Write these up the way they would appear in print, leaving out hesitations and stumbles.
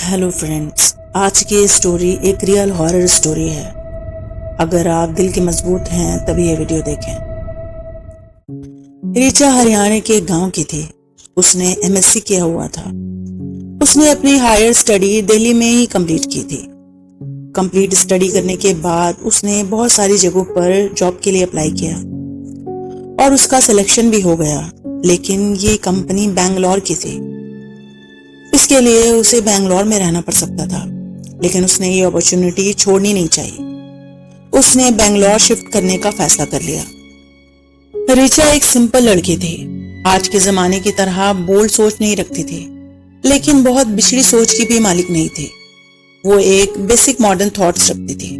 Hello friends, आज की story एक रियल हॉरर स्टोरी है। अगर आप दिल के मजबूत हैं तभी ये वीडियो देखें। ऋचा हरियाणा के गांव की थी। उसने एमएससी किया हुआ था। उसने अपनी हायर स्टडी दिल्ली में ही कंप्लीट की थी। कंप्लीट स्टडी करने के बाद उसने बहुत सारी जगहों पर जॉब के लिए अप्लाई किया और उसका सिलेक्शन भी हो गया, लेकिन ये कंपनी बैंगलोर की थी। इसके लिए उसे बैंगलोर में रहना पड़ सकता था, लेकिन उसने ये अपॉर्चुनिटी छोड़नी नहीं चाहिए। उसने बैंगलोर शिफ्ट करने का फैसला कर लिया। ऋचा एक सिंपल लड़की थी। आज के जमाने की तरह बोल्ड सोच नहीं रखती थी, लेकिन बहुत बिछड़ी सोच की भी मालिक नहीं थी। वो एक बेसिक मॉडर्न थॉट्स रखती थी।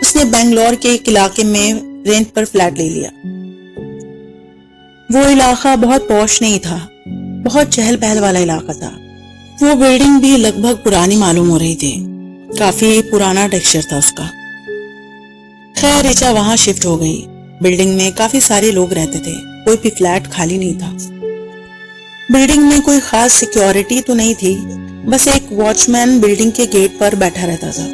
उसने बैंगलोर के एक इलाके में रेंट पर फ्लैट ले लिया। वो इलाका बहुत पॉश नहीं था, बहुत चहल पहल वाला इलाका था। वो बिल्डिंग भी लगभग पुरानी मालूम हो रही थी। काफी पुराना टेक्सचर था उसका। खैर, ऋचा वहां शिफ्ट हो गई। बिल्डिंग में काफी सारे लोग रहते थे, कोई भी फ्लैट खाली नहीं था। बिल्डिंग में कोई खास सिक्योरिटी तो नहीं थी, बस एक वॉचमैन बिल्डिंग के गेट पर बैठा रहता था।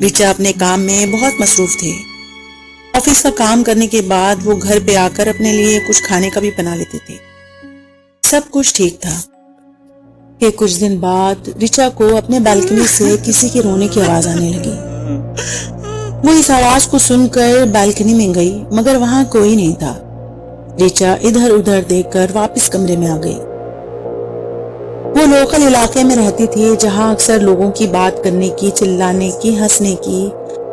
ऋचा अपने काम में बहुत मसरूफ थी। ऑफिस का काम करने के बाद वो घर पे आकर अपने लिए कुछ खाने का भी बना लेती थी। सब कुछ ठीक था कि कुछ दिन बाद ऋचा को अपने बालकनी से किसी के रोने की आवाज आने लगी। वो इस आवाज को सुनकर बालकनी में गई, मगर वहां कोई नहीं था। ऋचा इधर उधर देखकर वापस कमरे में आ गई। वो लोकल इलाके में रहती थी, जहां अक्सर लोगों की बात करने की, चिल्लाने की, हंसने की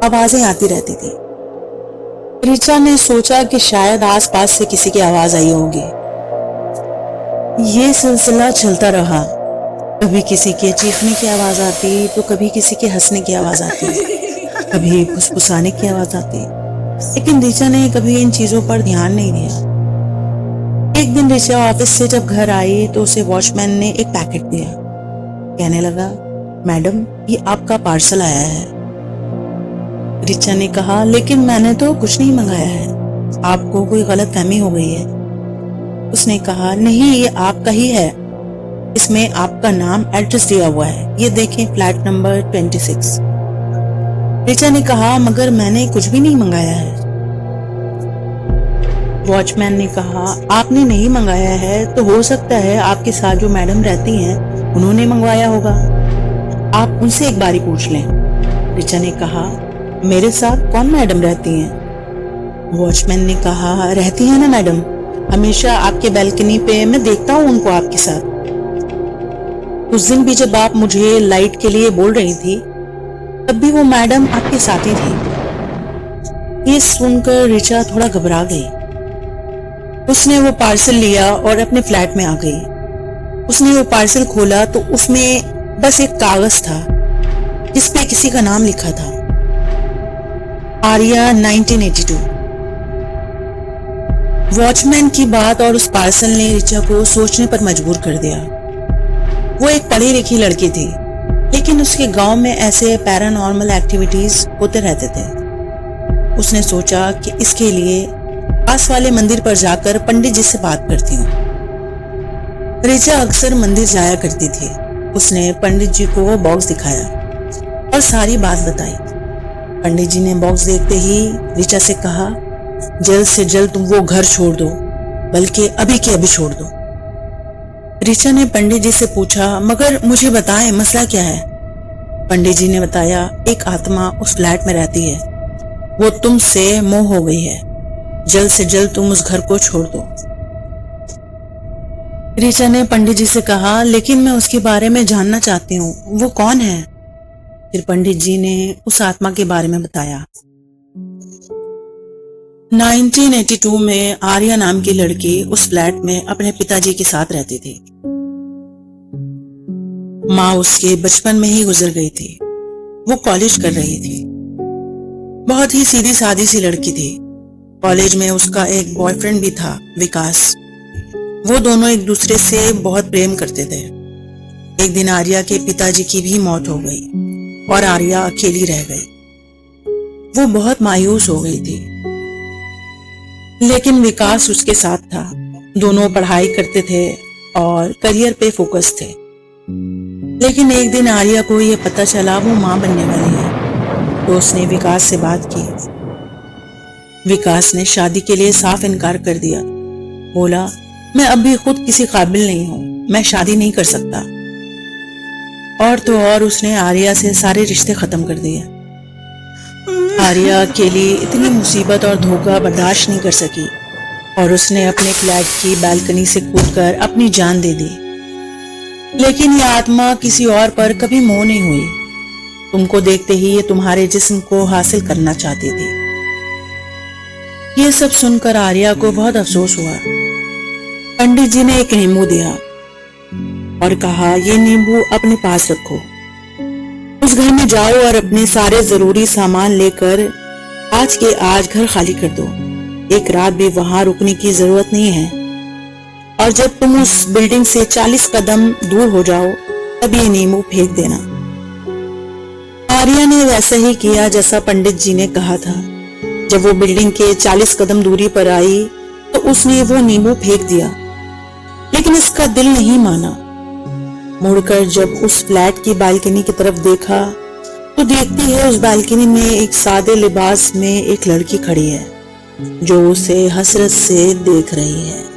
आवाजें आती रहती थी। ऋचा ने सोचा कि शायद आसपास से किसी की आवाज आई होगी। ये सिलसिला चलता रहा। कभी किसी के चीखने की आवाज आती, तो कभी किसी के हंसने की आवाज आती, कभी फुसफुसाने की आवाज आती, लेकिन ऋचा ने कभी इन चीजों पर ध्यान नहीं दिया। एक दिन ऋचा ऑफिस से जब घर आई तो उसे वॉचमैन ने एक पैकेट दिया। कहने लगा, मैडम, ये आपका पार्सल आया है। ऋचा ने कहा, लेकिन मैंने तो कुछ नहीं मंगाया है, आपको कोई गलतफहमी हो गई है। उसने कहा, नहीं, ये आपका ही है। इसमें आपका नाम, एड्रेस दिया हुआ है, ये देखें, फ्लैट नंबर 26। ऋचा ने कहा, मगर मैंने कुछ भी नहीं मंगाया है। वॉचमैन ने कहा, आपने नहीं मंगाया है तो हो सकता है आपके साथ जो मैडम रहती हैं उन्होंने मंगवाया होगा। आप उनसे एक बारी पूछ लें। ऋचा ने कहा, मेरे साथ कौन मैडम रहती हैं? वॉचमैन ने कहा, रहती है ना मैडम, हमेशा आपके बैल्कनी पे मैं देखता हूँ उनको आपके साथ। उस दिन भी जब आप मुझे लाइट के लिए बोल रही थी, तब भी वो मैडम आपके साथ ही थी। ये सुनकर ऋचा थोड़ा घबरा गई। उसने वो पार्सल लिया और अपने फ्लैट में आ गई। उसने वो पार्सल खोला तो उसमें बस एक कागज था जिसपे किसी का नाम लिखा था, आर्या 1982। वॉचमैन की बात और उस पार्सल ने ऋचा को सोचने पर मजबूर कर दिया। वो एक पढ़ी लिखी लड़की थी, लेकिन उसके गांव में ऐसे पैरानॉर्मल एक्टिविटीज होते रहते थे। उसने सोचा कि इसके लिए पास वाले मंदिर पर जाकर पंडित जी से बात करती हूँ। ऋचा अक्सर मंदिर जाया करती थी। उसने पंडित जी को वो बॉक्स दिखाया और सारी बात बताई। पंडित जी ने बॉक्स देखते ही ऋचा से कहा, जल्द से जल्द तुम वो घर छोड़ दो, बल्कि अभी के अभी छोड़ दो। ऋचा ने पंडित जी से पूछा, मगर मुझे बताएं, मसला क्या है? पंडित जी ने बताया, एक आत्मा उस फ्लैट में रहती है, वो तुमसे मोह हो गई है, जल्द से जल्द तुम उस घर को छोड़ दो। ऋचा ने पंडित जी से कहा, लेकिन मैं उसके बारे में जानना चाहती हूँ, वो कौन है? फिर पंडित जी ने उस आत्मा के बारे में बताया। 1982 में आर्या नाम की लड़की उस फ्लैट में अपने पिताजी के साथ रहती थी। माँ उसके बचपन में ही गुजर गई थी। वो कॉलेज कर रही थी। बहुत ही सीधी सादी सी लड़की थी। कॉलेज में उसका एक बॉयफ्रेंड भी था, विकास। वो दोनों एक दूसरे से बहुत प्रेम करते थे। एक दिन आर्या के पिताजी की भी मौत हो गई और आर्या अकेली रह गई। वो बहुत मायूस हो गई थी, लेकिन विकास उसके साथ था। दोनों पढ़ाई करते थे और करियर पे फोकस थे। लेकिन एक दिन आर्या को यह पता चला वो मां बनने वाली है, तो उसने विकास से बात की। विकास ने शादी के लिए साफ इनकार कर दिया। बोला, मैं अब भी खुद किसी काबिल नहीं हूं, मैं शादी नहीं कर सकता। और तो और उसने आर्या से सारे रिश्ते खत्म कर दिए। आर्या अकेली इतनी मुसीबत और धोखा बर्दाश्त नहीं कर सकी और उसने अपने फ्लैट की बालकनी से कूदकर अपनी जान दे दी। लेकिन ये आत्मा किसी और पर कभी मोह नहीं हुई। तुमको देखते ही ये तुम्हारे जिस्म को हासिल करना चाहती थी। ये सब सुनकर आर्या को बहुत अफसोस हुआ। पंडित जी ने एक नींबू दिया और कहा, ये नींबू अपने पास रखो। उस घर में जाओ और अपने सारे जरूरी सामान लेकर आज के आज घर खाली कर दो। एक रात भी वहां रुकने की जरूरत नहीं है। और जब तुम उस बिल्डिंग से 40 कदम दूर हो जाओ तब ये नींबू फेंक देना। आर्या ने वैसा ही किया जैसा पंडित जी ने कहा था। जब वो बिल्डिंग के 40 कदम दूरी पर आई तो उसने वो नींबू फेंक दिया, लेकिन इसका दिल नहीं माना। मुड़कर जब उस फ्लैट की बालकनी की तरफ देखा तो देखती है उस बालकनी में एक सादे लिबास में एक लड़की खड़ी है जो उसे हसरत से देख रही है।